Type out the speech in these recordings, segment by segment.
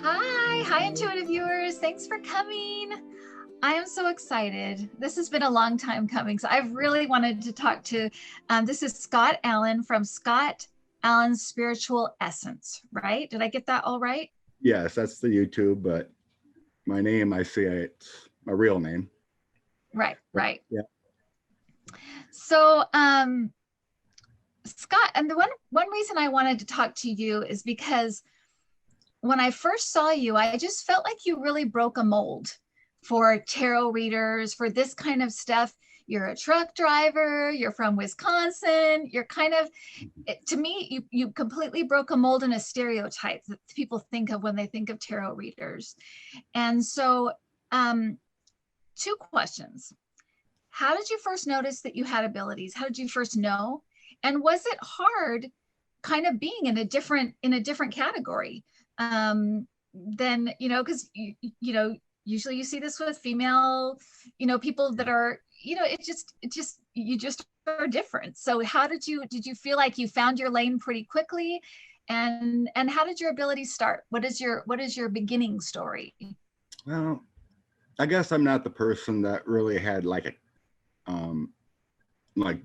Hi, intuitive viewers. Thanks for coming. I am so excited. This has been a long time coming. So I've really wanted to talk to, this is Scott Allen from Scott Allen's Spiritual Essence, right? Did I get that all right? Yes, that's the YouTube, but my name, I see it's my real name. Right. Yeah. So, Scott, and the one reason I wanted to talk to you is because when I first saw you, I just felt like you really broke a mold for tarot readers, for this kind of stuff. You're a truck driver, you're from Wisconsin, you're kind of, to me, you completely broke a mold and a stereotype that people think of when they think of tarot readers. And so, two questions. How did you first notice that you had abilities? How did you first know? And was it hard kind of being in a different category? Then, because usually you see this with female, people that are, you just are different. So how did you feel like you found your lane pretty quickly? And how did your abilities start? What is your beginning story? Well, I guess I'm not the person that really had like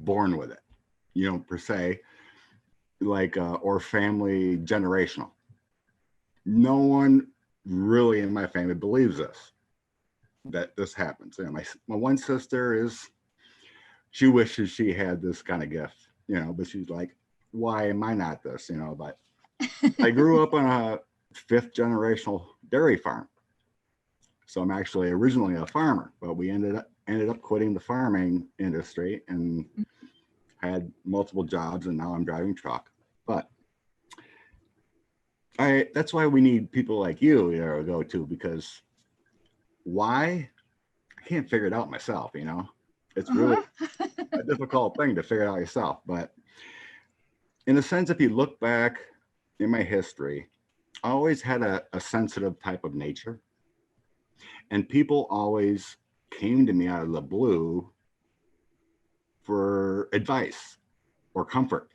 born with it, per se, or family generational. No one really in my family believes that this happens. My one sister she wishes she had this kind of gift, but she's like, why am I not this? But I grew up on a 5th generational dairy farm. So I'm actually originally a farmer, but we ended up quitting the farming industry and had multiple jobs, and now I'm driving truck. But that's why we need people like you to go to, because why? I can't figure it out myself, It's really a difficult thing to figure it out yourself. But in a sense, if you look back in my history, I always had a sensitive type of nature. And people always came to me out of the blue for advice or comfort.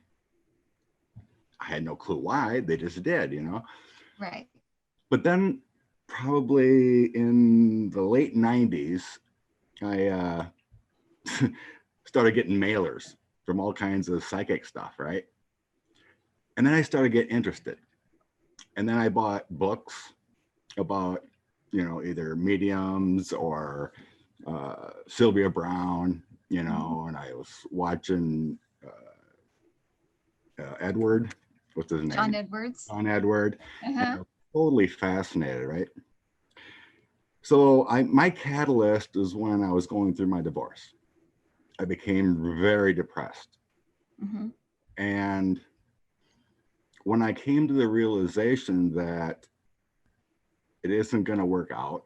I had no clue why, they just did, Right. But then probably in the late 90s, I started getting mailers from all kinds of psychic stuff, right? And then I started getting interested. And then I bought books about, either mediums or Sylvia Brown, and I was watching Edward, what's his name? John Edwards. John Edward. And I was totally fascinated, right? So my catalyst is when I was going through my divorce. I became very depressed. And when I came to the realization that it isn't going to work out,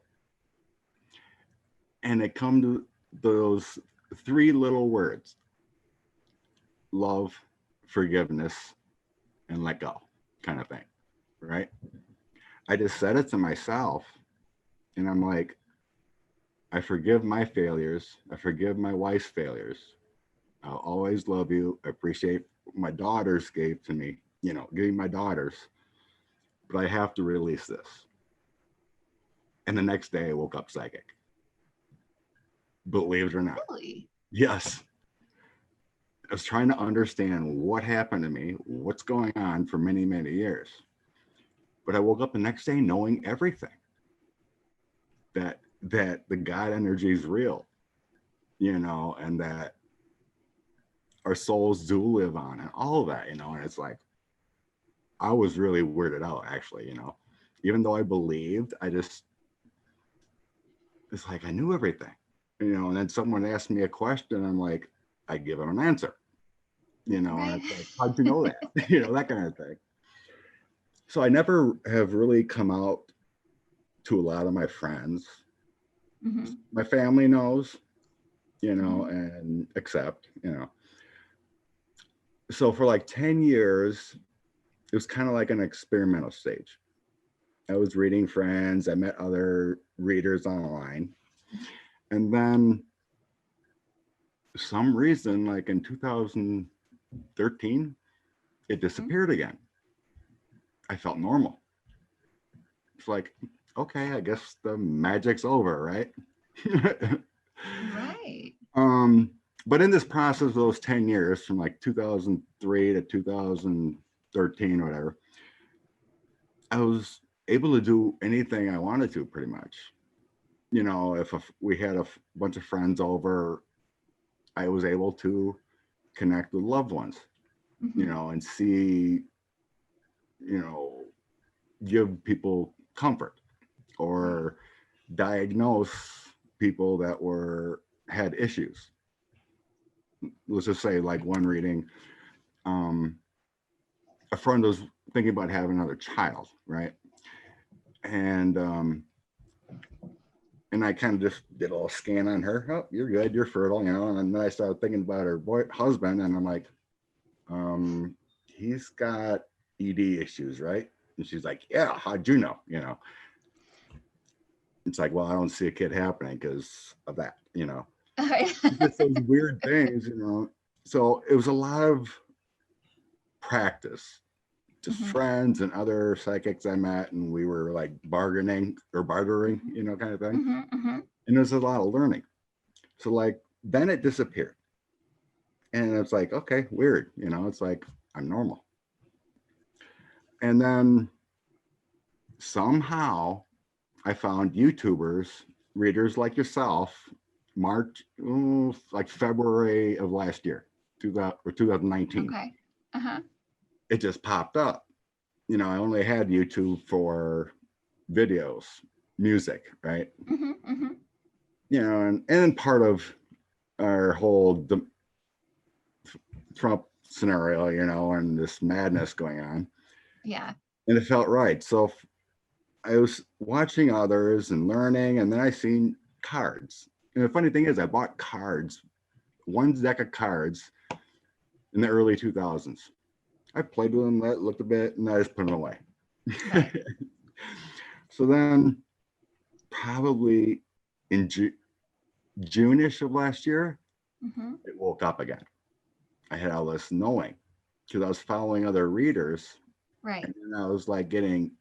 and it come to those 3 little words: love, forgiveness, and let go, kind of thing, right? I just said it to myself, and I'm like, I forgive my failures. I forgive my wife's failures. I'll always love you. I appreciate what my daughters gave to me, giving my daughters, but I have to release this. And the next day I woke up psychic. Believe it or not. Really? Yes. I was trying to understand what happened to me, what's going on for many, many years. But I woke up the next day knowing everything. That the God energy is real, and that our souls do live on, and all of that, and it's like, I was really weirded out, actually, even though I believed, it's like I knew everything, and then someone asked me a question, I'm like, I give them an answer, right. And it's like, how'd you know that? That kind of thing. So I never have really come out to a lot of my friends. My family knows, and accept, So for like 10 years, it was kind of like an experimental stage. I was reading friends, I met other readers online. And then for some reason, like in 2013, it disappeared again. I felt normal. It's like, okay, I guess the magic's over, right? Right. But in this process of those 10 years, from like 2003 to 2013 or whatever, I was able to do anything I wanted to pretty much. You know, if we had a bunch of friends over, I was able to connect with loved ones, you Mm-hmm. know, and see, you know, give people comfort Right. or diagnose people that had issues. Let's just say, like one reading, um, a friend was thinking about having another child, right? And and I kind of just did a little scan on her. Oh, you're good, you're fertile, you know. And then I started thinking about her husband, and I'm like, he's got ED issues, right? And she's like, yeah, how'd you know? You know, it's like, well, I don't see a kid happening because of that, you know. Just those weird things, you know. So it was a lot of practice, just Mm-hmm. friends and other psychics I met, and we were like bargaining or bartering, Mm-hmm. you know, kind of thing. Mm-hmm. Mm-hmm. And there's a lot of learning. So like then it disappeared. And it's like, okay, weird, you know, it's like I'm normal. And then somehow I found YouTubers, readers like yourself, March, like February of last year, 2000 or 2019. Okay. Uh-huh. It just popped up. You know, I only had YouTube for videos, music, right? Mm-hmm. Mm-hmm. You know, and part of our whole Trump scenario, you know, and this madness going on, Yeah. and it felt right. So I was watching others and learning, and then I seen cards. And the funny thing is, I bought cards, one deck of cards in the early 2000s. I played with them, looked a bit, and I just put them away. Right. So then, probably in June-ish of last year, Mm-hmm. it woke up again. I had all this knowing because I was following other readers, Right. and then I was like getting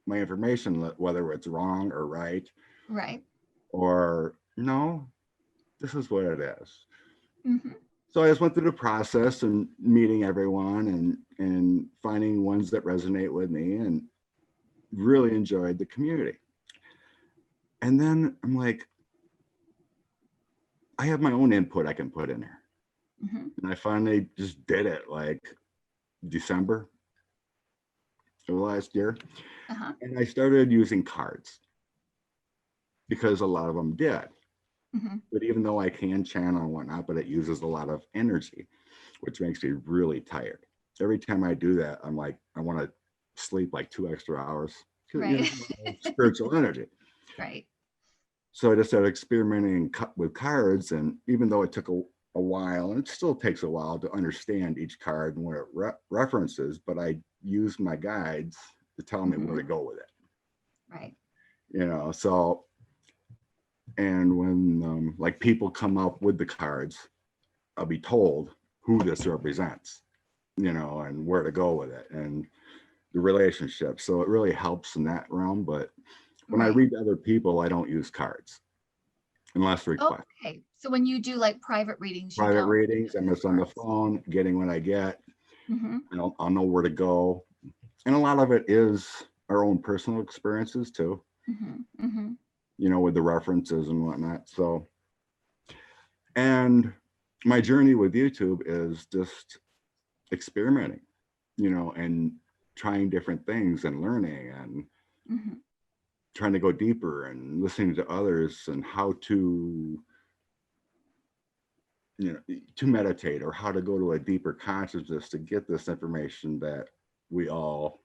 my information, whether it's wrong or right, Right. or no, this is what it is. Mm-hmm. So I just went through the process and meeting everyone and finding ones that resonate with me and really enjoyed the community. And then I'm like, I have my own input I can put in there. Mm-hmm. And I finally just did it like December of last year. Uh-huh. And I started using cards because a lot of them did. Mm-hmm. But even though I can channel and whatnot, but it uses a lot of energy, which makes me really tired. Every time I do that, I'm like, I want to sleep like 2 extra hours. You Right. know, spiritual energy. Right. So I just started experimenting with cards. And even though it took a while, and it still takes a while to understand each card and what it references, but I use my guides to tell me where Mm-hmm. to go with it. Right. You know, so, and when like people come up with the cards, I'll be told who this represents, you know, and where to go with it and the relationship. So it really helps in that realm. But when I Right. read to other people, I don't use cards unless request. Okay. So when you do like private readings, you Private don't readings, I'm use just on the cards. phone, getting what I get. Mm-hmm. I'll know where to go. And a lot of it is our own personal experiences too, Mm-hmm. Mm-hmm. you know, with the references and whatnot. So, and my journey with YouTube is just experimenting, you know, and trying different things and learning and Mm-hmm. trying to go deeper and listening to others and how to, you know, to meditate or how to go to a deeper consciousness to get this information that we all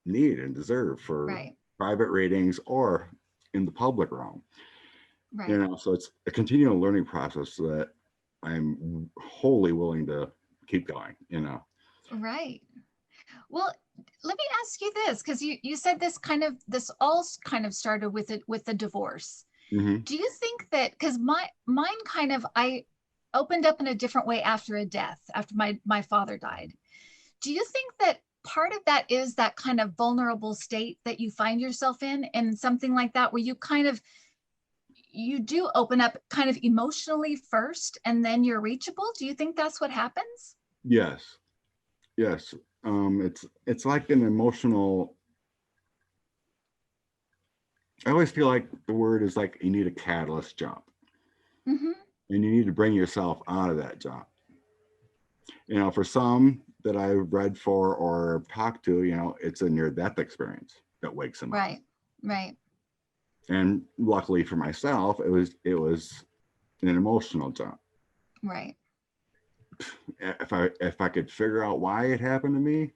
need and deserve for Right. private readings or in the public realm. You Right. know, so it's a continual learning process that I'm wholly willing to keep going, you know. Right. Well, let me ask you this, because you said this all kind of started with it with the divorce. Mm-hmm. Do you think that, because mine kind of, I opened up in a different way after a death, after my father died. Do you think that part of that is that kind of vulnerable state that you find yourself in, and something like that where you do open up kind of emotionally first and then you're reachable? Do you think that's what happens? Yes. Yes. It's like an emotional, I always feel like the word is like you need a catalyst jump, Mm-hmm. and you need to bring yourself out of that jump. For some that I've read for or talked to, it's a near death experience that wakes them up. Right. Right. And luckily for myself, it was an emotional jump. Right. If I could figure out why it happened to me,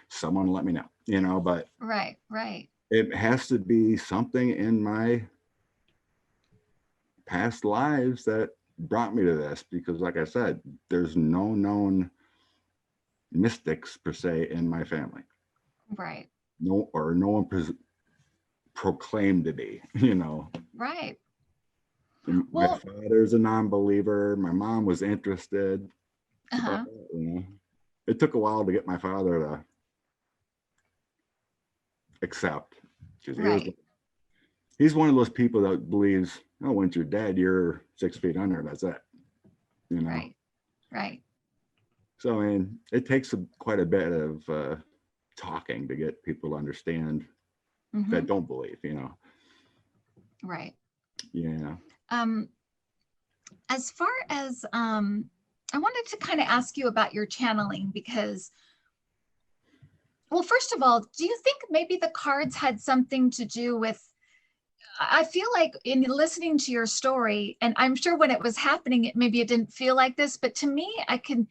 someone let me know, but Right. Right. it has to be something in my past lives that brought me to this, because like I said, there's no known mystics per se in my family. Right. No one proclaimed to be. Right. And my Well, father's a non-believer. My mom was interested, but uh-huh. it took a while to get my father to accept, because Right. he's one of those people that believes, oh, once you're dead, you're 6 feet under. That's it. Right. Right. So it takes quite a bit of talking to get people to understand Mm-hmm. that don't believe. Right. Yeah. Um, as far as I wanted to kind of ask you about your channeling, because, well, first of all, do you think maybe the cards had something to do with, I feel like in listening to your story, and I'm sure when it was happening, maybe it didn't feel like this, but to me, I can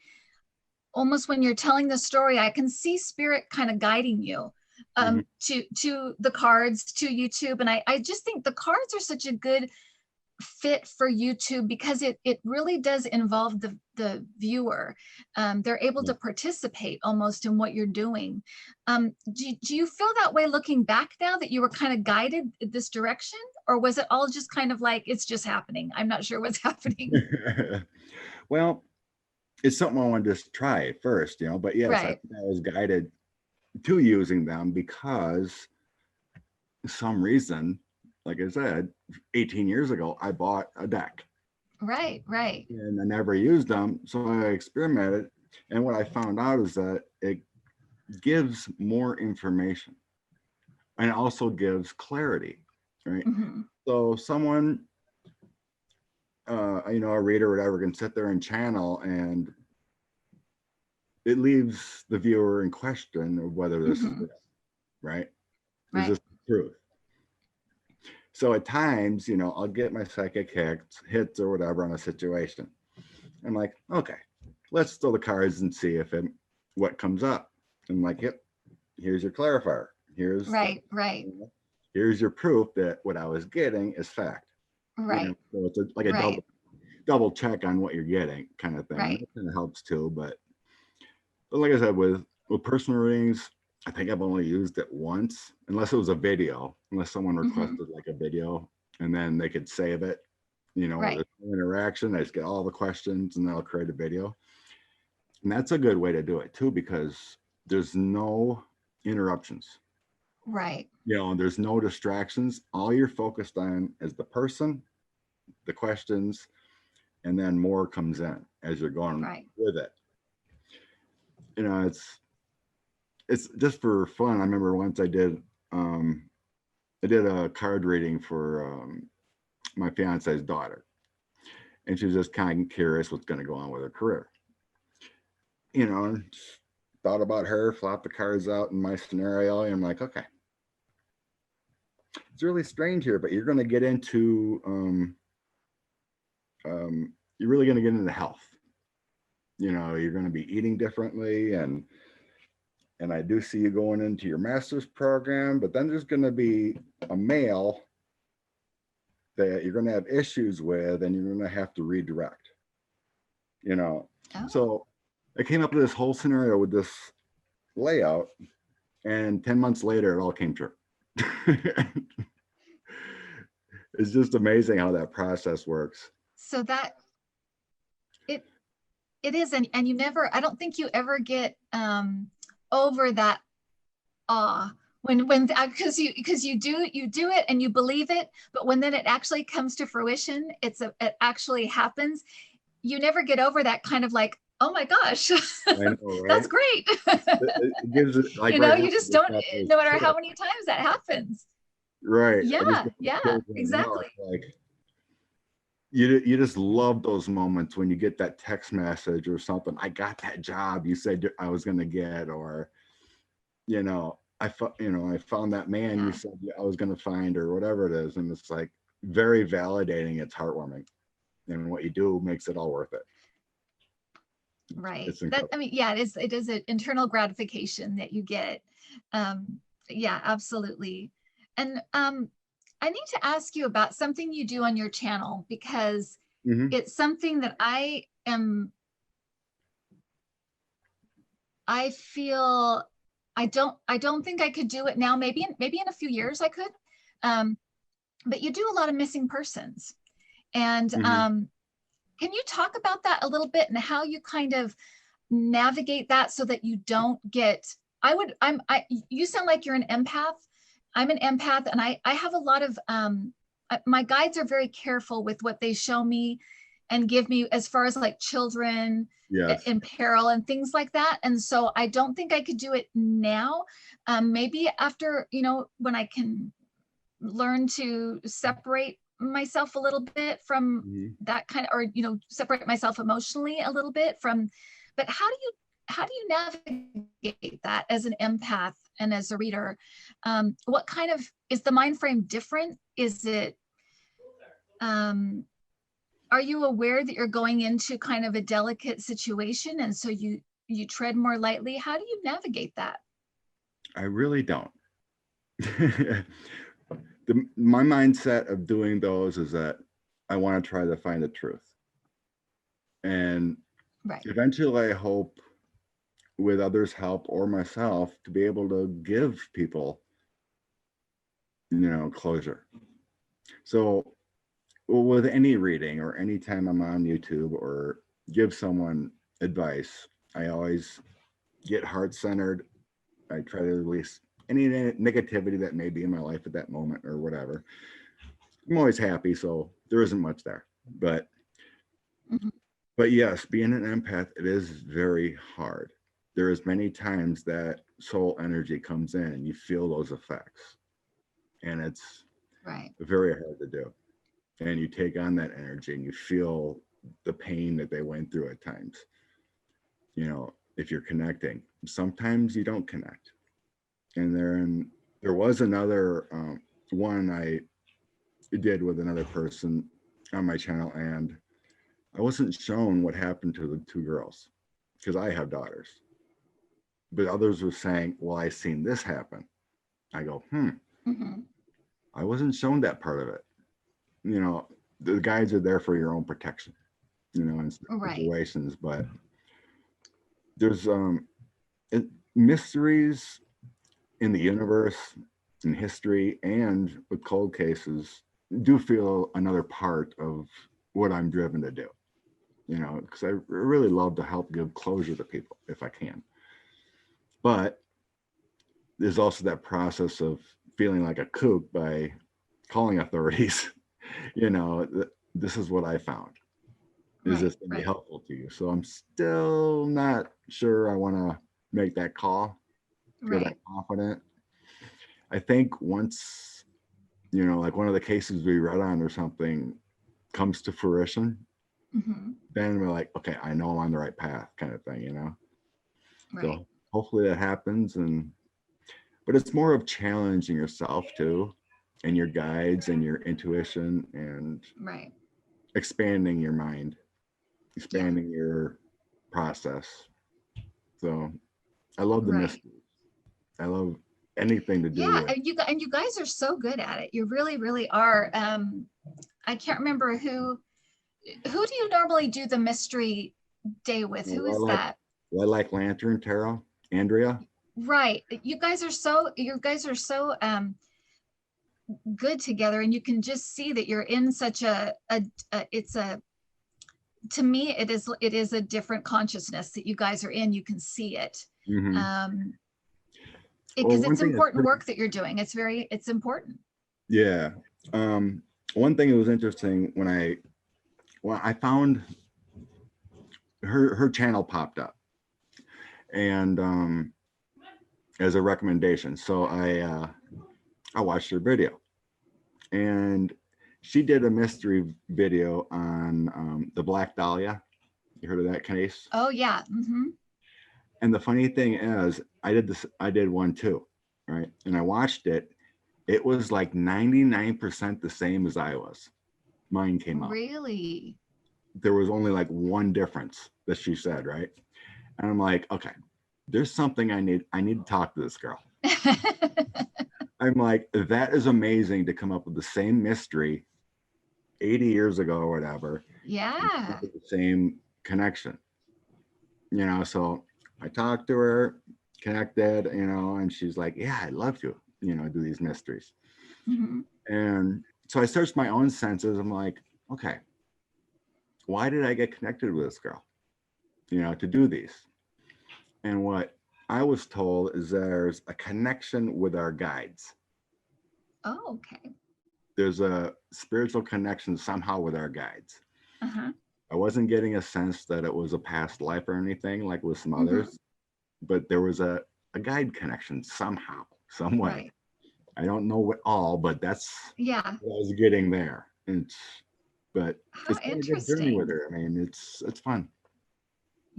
almost, when you're telling the story, I can see spirit kind of guiding you Hmm. to the cards, to YouTube. And I just think the cards are such a good fit for YouTube because it really does involve the viewer. They're able to participate almost in what you're doing. Do you feel that way looking back now, that you were kind of guided in this direction? Or was it all just kind of like, it's just happening? I'm not sure what's happening. Well, it's something I wanted to try at first, but yes, I Right. think I was guided to using them because some reason, like I said, 18 years ago, I bought a deck Right. Right. and I never used them. So I experimented. And what I found out is that it gives more information and also gives clarity, right? Mm-hmm. So someone, a reader or whatever can sit there and channel, and it leaves the viewer in question of whether this is Mm-hmm. real, right? Is Right. this the truth? So at times, I'll get my psychic hits or whatever on a situation. I'm like, okay, let's throw the cards and see what comes up. I'm like, yep, here's your clarifier. Right. Right. Here's your proof that what I was getting is fact. Right. So it's like a Right. double check on what you're getting kind of thing. And Right. that kind of helps too. But like I said, with personal readings, I think I've only used it once, unless it was a video, unless someone Mm-hmm. requested like a video and then they could save it, where Right. there's no interaction. I just get all the questions and they'll create a video. And that's a good way to do it too, because there's no interruptions. Right. There's no distractions. All you're focused on is the person, the questions, and then more comes in as you're going Right. with it. It's just for fun. I remember once I did a card reading for my fiance's daughter, and she was just kind of curious what's going to go on with her career. And thought about her, flopped the cards out in my scenario, and I'm like, okay, it's really strange here, but you're going to get into you're really going to get into health. You're going to be eating differently, and I do see you going into your master's program, but then there's going to be a male that you're going to have issues with, and you're going to have to redirect. you know. Oh, So I came up with this whole scenario with this layout, and 10 months later, it all came true. It's just amazing how that process works. so that it it is, and you never, I don't think you ever get over that awe when because you do it and you believe it, but when then it actually comes to fruition, it actually happens. You never get over that kind of like, oh my gosh, I know, that's right? great. It gives it like You know, right now. you I just just don't, got those no matter how chills. many times that happens. Right. I just Yeah, got those yeah, chills right now. exactly. It's like you just love those moments when you get that text message or something. I got that job you said I was going to get, or I found that man you Yeah, said I was going to find, or whatever it is, and it's like very validating. It's heartwarming, and what you do makes it all worth it. right. It's That, I incredible. mean, yeah, it is an internal gratification that you get. Yeah, absolutely. And I need to ask you about something you do on your channel, because Hmm. it's something that I feel I don't think I could do it now. Maybe in a few years I could. Um, but you do a lot of missing persons. And Hmm. can you talk about that a little bit and how you kind of navigate that so that you don't get, you sound like you're an empath. I'm an empath, and I have a lot of, my guides are very careful with what they show me and give me as far as like children Yes. in peril and things like that. And so I don't think I could do it now. Maybe after, when I can learn to separate myself a little bit from Hmm. that kind of, or separate myself emotionally a little bit from. But how do you navigate that as an empath and as a reader? What kind of, is the mind frame different? Is it, um are you aware that you're going into kind of a delicate situation, and so you tread more lightly? How do you navigate that? I really don't. My mindset of doing those is that I want to try to find the truth. And Right. eventually, I hope with others' help or myself to be able to give people, closure. So, with any reading or anytime I'm on YouTube or give someone advice, I always get heart centered. I try to release any negativity that may be in my life at that moment or whatever. I'm always happy, so there isn't much there. But Mhm. but yes, being an empath, it is very hard. There is many times that soul energy comes in and you feel those effects, and it's Right. very hard to do. And you take on that energy and you feel the pain that they went through at times. If you're connecting, sometimes you don't connect. And there was another one I did with another person on my channel, and I wasn't shown what happened to the two girls because I have daughters. But others were saying, well, I seen this happen. I go, Hmm. I wasn't shown that part of it. You know, the guides are there for your own protection, in Right. situations, but there's it, mysteries in the universe, in history, and with cold cases do feel another part of what I'm driven to do, because I really love to help give closure to people if I can. But there's also that process of feeling like a kook by calling authorities. This is what I found. Is Right. this going to be Right. helpful to you? So I'm still not sure I want to make that call, feel that Right. confident. I think once, like one of the cases we read on or something comes to fruition, Hmm. then we're like, okay, I know I'm on the right path, kind of thing. Right. So hopefully that happens. But it's more of challenging yourself too, and your guides and your intuition, and Right. expanding your mind, Yeah. expanding your process. So I love the Right. mystery. I love anything to do Yeah. with. And you guys are so good at it. You really, really are. I can't remember who do you normally do the mystery day with? Who is Lilac, that? Lilac Lantern Tarot, Andrea. Right. You guys are so good together, and you can just see that you're in such a it's a to me, it is a different consciousness that you guys are in. You can see it. Mm-hmm. Because it's important work that you're doing. It's important. Yeah. One thing that was interesting when I found her channel popped up, and as a recommendation. So I watched her video, and she did a mystery video on the Black Dahlia. You heard of that case? Oh yeah. Mm-hmm. And the funny thing is, I did one too, right? And I watched it. It was like 99% the same as I was. Mine came out. Really? There was only like one difference that she said, right? And I'm like, okay, there's something I need to talk to this girl. I'm like, that is amazing to come up with the same mystery 80 years ago or whatever. Yeah. The same connection. So I talked to her, connected, and she's like, yeah, I'd love to, do these mysteries. Mm-hmm. And so I searched my own senses. I'm like, okay, why did I get connected with this girl, to do these? And what I was told is there's a connection with our guides. Oh, okay. There's a spiritual connection somehow with our guides. Uh-huh. I wasn't getting a sense that it was a past life or anything like with some others, but there was a guide connection somehow, some way. Right. I don't know what all, but that's what I was getting there. But how it's been a good journey with her. I mean, it's fun.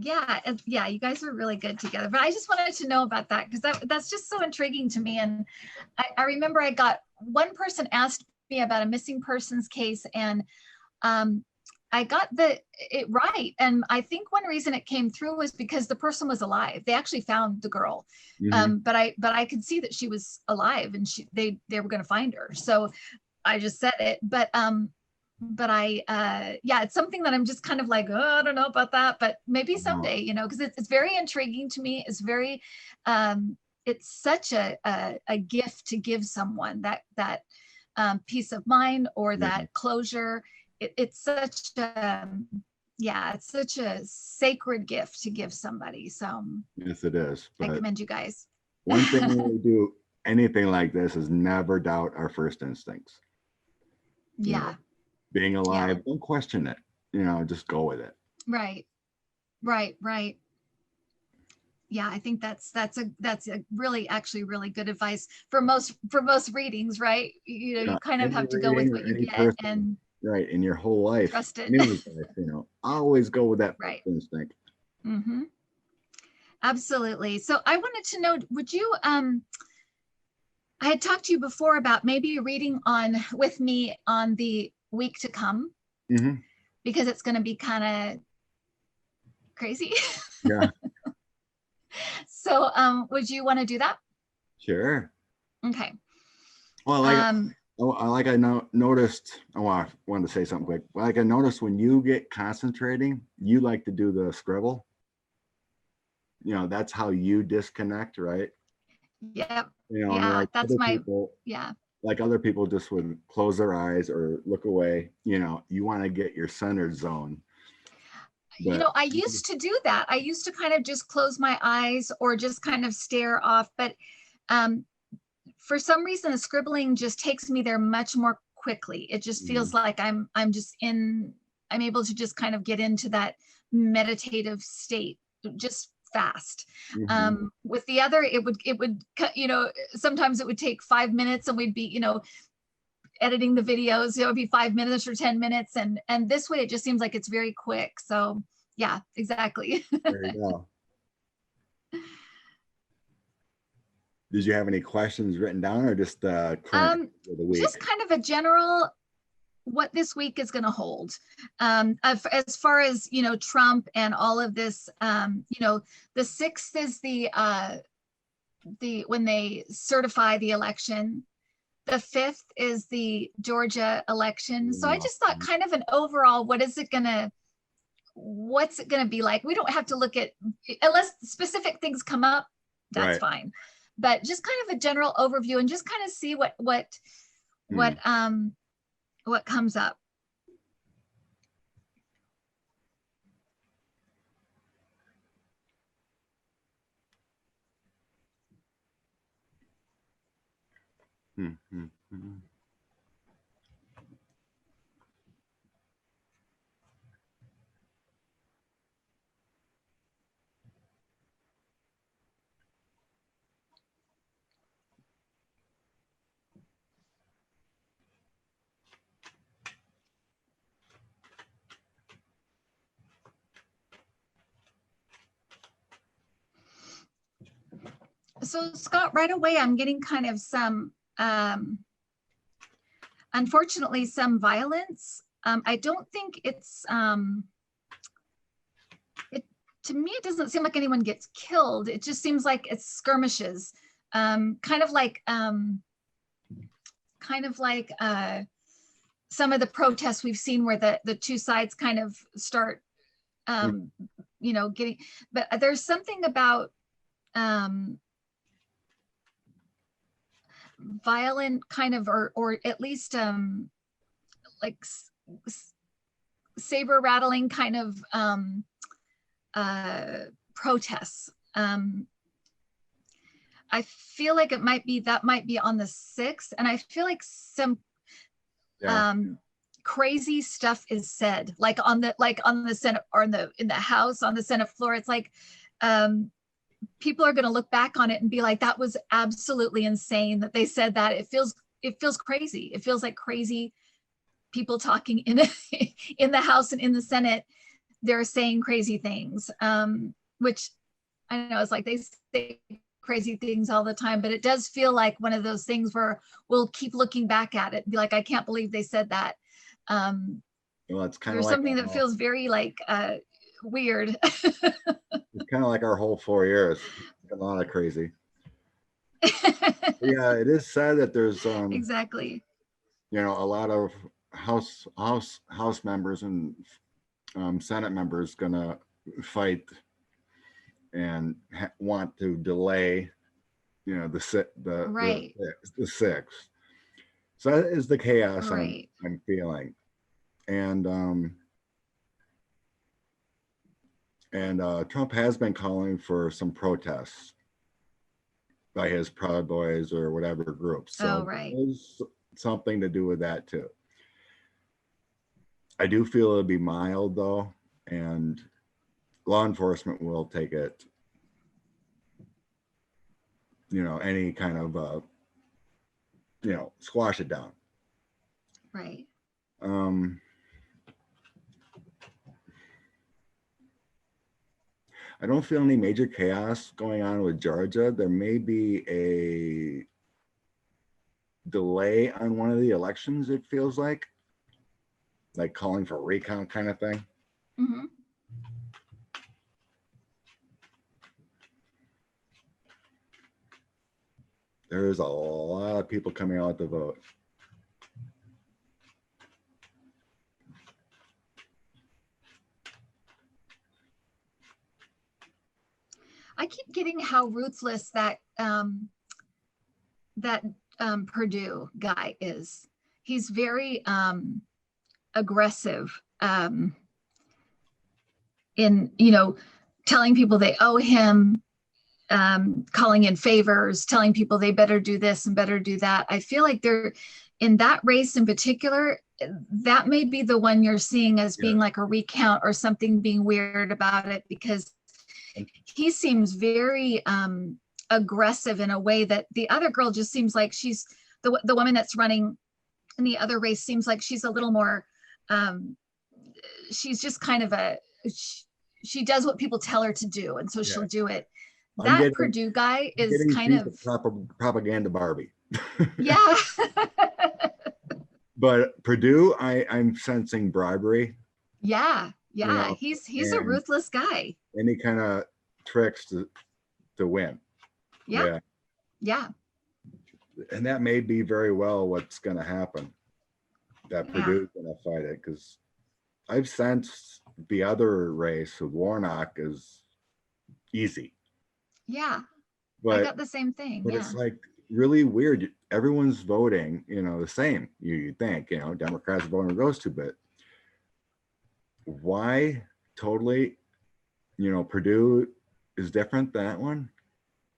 Yeah, yeah, you guys are really good together. But I just wanted to know about that because that's just so intriguing to me. And I remember I got one person asked me about a missing persons case, and I got it right. And I think one reason it came through was because the person was alive. They actually found the girl, but I could see that she was alive, and they were going to find her. So I just said it. But yeah, it's something that I'm just kind of like, oh, I don't know about that, but maybe someday, because it's very intriguing to me. It's very, it's such a gift to give someone that peace of mind or that closure. It's such it's such a sacred gift to give somebody. So yes, it is. I commend you guys. One thing when we do anything like this is never doubt our first instincts. Yeah. Being alive, don't question it, just go with it. Right. Yeah, I think that's a really actually really good advice for most readings, right? You kind of have to go with what you get and right in your whole life. Trust it. Anyone's life, always go with that right. instinct. Mm-hmm. Absolutely. So I wanted to know, would you I had talked to you before about maybe reading with me on the week to come, because it's going to be kind of crazy. Yeah. So would you want to do that? Sure. Okay. Well, I noticed, I wanted to say something quick. Like I noticed when you get concentrating, you like to do the scribble. That's how you disconnect, right? Yep. Like that's like other people just would close their eyes or look away. You want to get your centered zone. But, I used to do that. I used to kind of just close my eyes or just kind of stare off. But for some reason, the scribbling just takes me there much more quickly. It just feels like I'm able to just kind of get into that meditative state just fast. With the other, it would sometimes it would take 5 minutes and we'd be, editing the videos. It would be 5 minutes or 10 minutes. And this way it just seems like it's very quick. So yeah, exactly. There you go. Did you have any questions written down or just current for the week? Just kind of a general, what this week is going to hold. As far as, Trump and all of this, the 6th is the when they certify the election. The 5th is the Georgia election. So I just thought kind of an overall, what's it going to be like? We don't have to look at, unless specific things come up, that's fine. But just kind of a general overview and just kind of see what comes up. So Scott, right away, I'm getting kind of some, unfortunately, some violence. I don't think it's, to me, it doesn't seem like anyone gets killed. It just seems like it's skirmishes, kind of like some of the protests we've seen where the two sides kind of start, getting, but there's something about violent kind of, or at least like saber rattling kind of protests. I feel like that might be on the 6th, and I feel like some crazy stuff is said, like on the Senate, or in the House, on the Senate floor. It's like people are going to look back on it and be like, that was absolutely insane that they said that. It feels crazy. It feels like crazy people talking in the House and in the Senate. They're saying crazy things, which I know it's like they say crazy things all the time, but it does feel like one of those things where we'll keep looking back at it and be like, I can't believe they said that. Well, it's kind of there's like something that feels very like weird. It's kind of like our whole 4 years. A lot of crazy. Yeah, it is sad that there's exactly. a lot of house members and Senate members gonna fight and want to delay, right. the 6th. So that is the chaos Right. I'm feeling, and Trump has been calling for some protests by his Proud Boys or whatever group. So right. there's something to do with that too. I do feel it'll be mild though, and law enforcement will take it, any kind of, squash it down. Right. I don't feel any major chaos going on with Georgia. There may be a delay on one of the elections, it feels like calling for a recount kind of thing. Mm-hmm. There's a lot of people coming out to vote. I keep getting how ruthless that Purdue guy is. He's very aggressive in telling people they owe him, calling in favors, telling people they better do this and better do that. I feel like they're in that race in particular. That may be the one you're seeing as being like a recount or something being weird about it, because he seems very aggressive in a way that the other girl just seems like she's the woman that's running in the other race seems like she's a little more she's just kind of she does what people tell her to do, and so she'll do it. That Purdue guy is kind of propaganda Barbie. Yeah. But Purdue, I'm sensing bribery. Yeah. He's a ruthless guy. Any kind of tricks to win. Yeah. And that may be very well what's going to happen. That Purdue's going to fight it, because I've sensed the other race of Warnock is easy. Yeah, but I got the same thing. But it's like really weird. Everyone's voting, the same. You think, Democrats are voting with those two, but why totally, Purdue is different than that one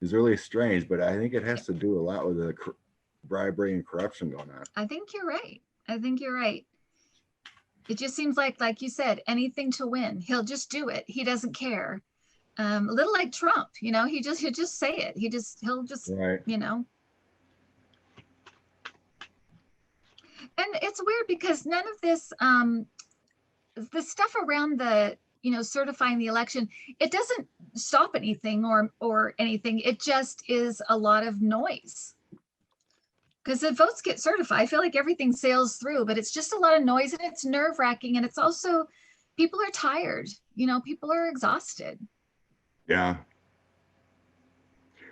is really strange. But I think it has to do a lot with bribery and corruption going on. I think you're right. I think you're right. It just seems like you said, anything to win. He'll just do it. He doesn't care. A little like Trump, he'll just say it. He'll just, Right. And it's weird because none of this, the stuff around the, certifying the election, it doesn't stop anything or anything. It just is a lot of noise. Because the votes get certified, I feel like everything sails through, but it's just a lot of noise, and it's nerve wracking. And it's also, people are tired, people are exhausted. Yeah.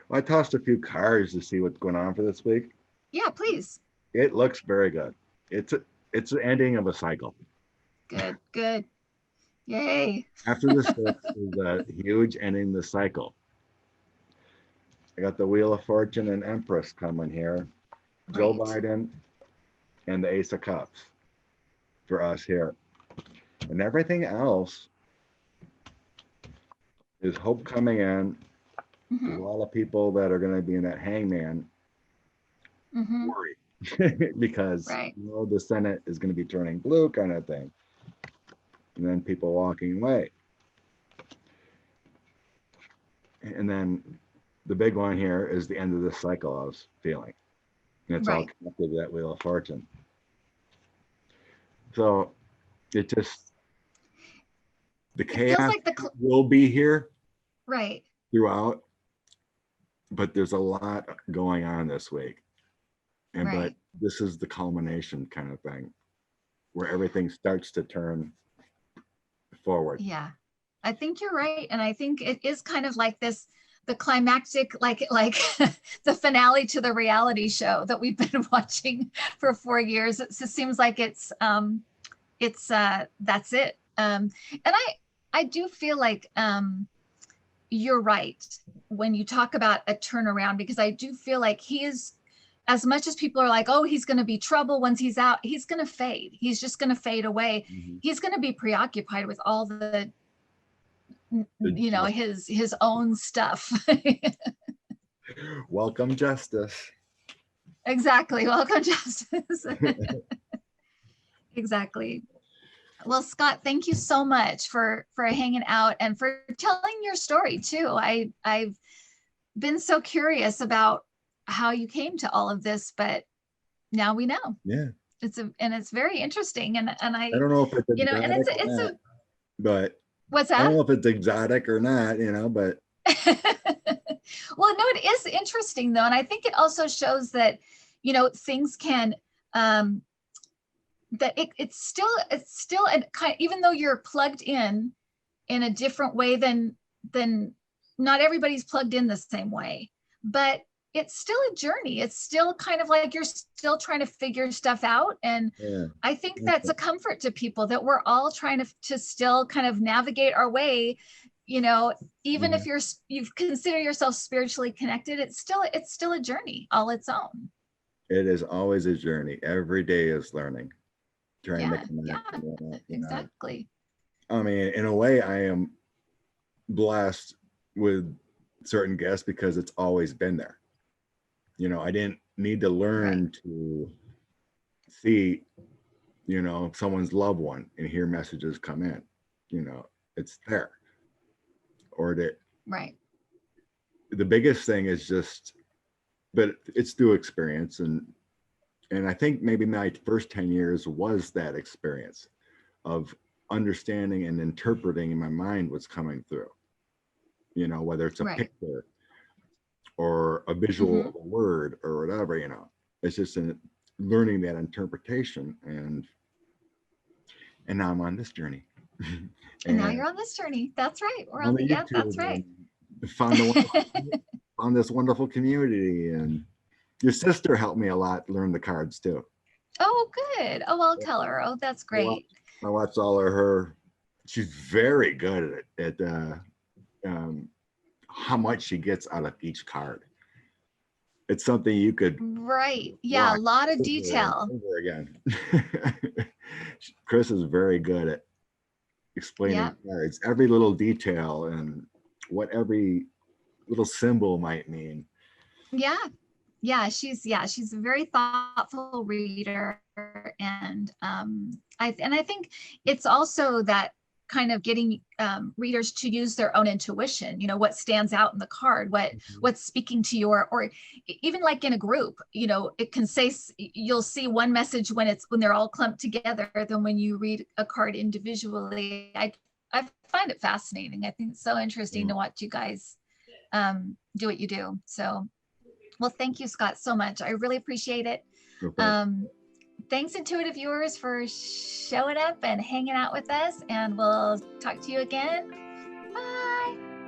Well, I tossed a few cards to see what's going on for this week. Yeah, please. It looks very good. It's the ending of a cycle. Good. Yay. After this is a huge ending the cycle. I got the Wheel of Fortune and Empress coming here. Joe Biden and the Ace of Cups for us here. And everything else is hope coming in. There's a lot of people that are going to be in that hangman worry because the Senate is going to be turning blue kind of thing. And then people walking away. And then the big one here is the end of this cycle I was feeling. And it's all connected to that Wheel of Fortune. So it just, the chaos will be here throughout, but there's a lot going on this week. And but this is the culmination kind of thing where everything starts to turn forward. Yeah, I think you're right. And I think it is kind of like this, the climactic, like the finale to the reality show that we've been watching for 4 years. It just seems like that's it. And I do feel like you're right when you talk about a turnaround, because I do feel like he is, as much as people are like, oh, he's going to be trouble once he's out, he's going to fade. He's just going to fade away. He's going to be preoccupied with all the his own stuff. Welcome justice. Exactly. Welcome justice. Exactly. Well, Scott, thank you so much for hanging out and for telling your story too. I've been so curious about how you came to all of this, but now we know. Yeah. It's very interesting. And I don't know if it's and it's but what's that? I don't know if it's exotic or not, but well, no, it is interesting though. And I think it also shows that, things can, that it's still a kind, even though you're plugged in a different way than not everybody's plugged in the same way, but it's still a journey. It's still kind of like you're still trying to figure stuff out. And I think that's a comfort to people, that we're all trying to still kind of navigate our way, even if you consider yourself spiritually connected, it's still a journey all its own. It is always a journey. Every day is learning. Trying to connect. Exactly. I mean, in a way, I am blessed with certain guests because it's always been there. I didn't need to learn to see, someone's loved one and hear messages come in. It's there. Or that. The biggest thing is just, but it's through experience, and I think maybe my first 10 years was that experience of understanding and interpreting in my mind what's coming through, whether it's a picture or a visual of a word or whatever, it's just learning that interpretation. And now I'm on this journey. and now you're on this journey. That's right. We're on the YouTube, that's right. Found this wonderful community, and your sister helped me a lot learn the cards too. Oh, good. Oh, I'll tell her. Oh, that's great. I watched all of her. She's very good at how much she gets out of each card. It's something you could a lot of detail over again. Chris is very good at explaining cards, every little detail and what every little symbol might mean. she's a very thoughtful reader. And I think it's also that kind of getting readers to use their own intuition, what stands out in the card, what's speaking to your, or even like in a group, it can say, you'll see one message when they're all clumped together than when you read a card individually. I find it fascinating. I think it's so interesting to watch you guys do what you do. So, well, thank you, Scott, so much. I really appreciate it. Okay. Thanks, intuitive viewers, for showing up and hanging out with us, and we'll talk to you again. Bye.